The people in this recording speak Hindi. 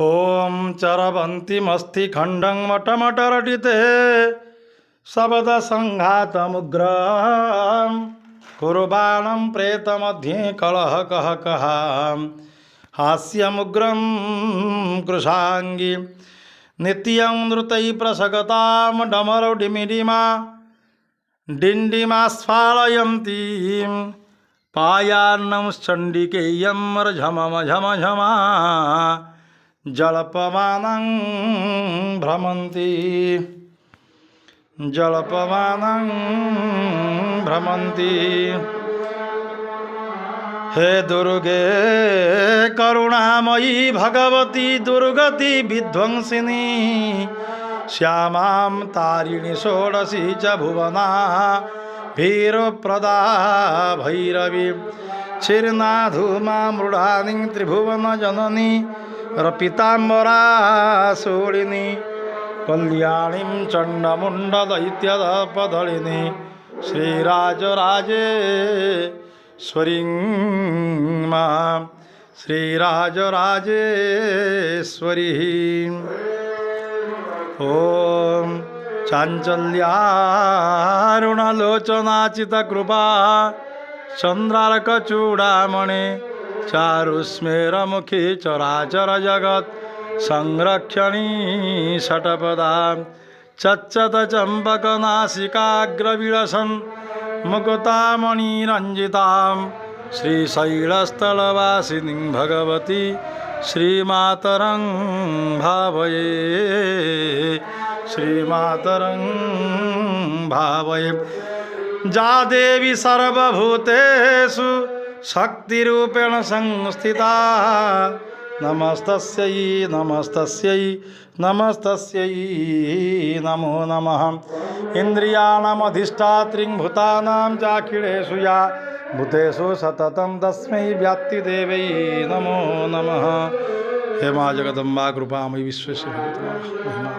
ओम चरवंतीमस्ति खंडं मटमटरटिते शब्द संघातमुग्रं कुर्बाणं प्रेतमध्ये कलह कह कहा हास्यमुग्रं कृशांगी नित्यं नृतै प्रसगतां डमरुडिमिडिमा डिण्डिमास्फालयन्तीं पायान्नंश्चण्डिकेयं झमम झम झमा जलपमानं भ्रमन्ति हे दुर्गे करुणामयी भगवती दुर्गति विध्वंसिनी श्यामां तारिणी षोडशी च भुवना भीरप्रदा भैरवी क्षीर्णाधूमा मृडानी त्रिभुवन जननी रपिताम्बरा शोणिनी कल्याणीं चण्डमुण्डदैत्यदपदलिनी श्रीराजराजेश्वरीं मां श्रीराजराजेश्वरी ॐ चाञ्चल्यारुणलोचनाचितकृपा चन्द्रार्कचूडामणि चारुस्मेरमुखी चराचर जगत् संरक्षणी षटपदा चच्चत चंपकनासिकाग्रविलसन् मुकुतामणिरञ्जितां श्रीशैलस्थलवासिनीं भगवती श्रीमातरं भावये श्रीमातरं भावये जा देवी सर्वभूतेषु शक्तिरूपेण संस्थिता नमस्तस्यै नमस्तस्यै नमस्तस्यै नमो नमः इन्द्रियाणामधिष्ठात्रीं भूतानां चाखिलेषु या भूतेषु सततं तस्मै व्याप्तिदेवै नमो नमः। हे मां जगदम्बा कृपामयी विश्वस्य भगवती महिमा।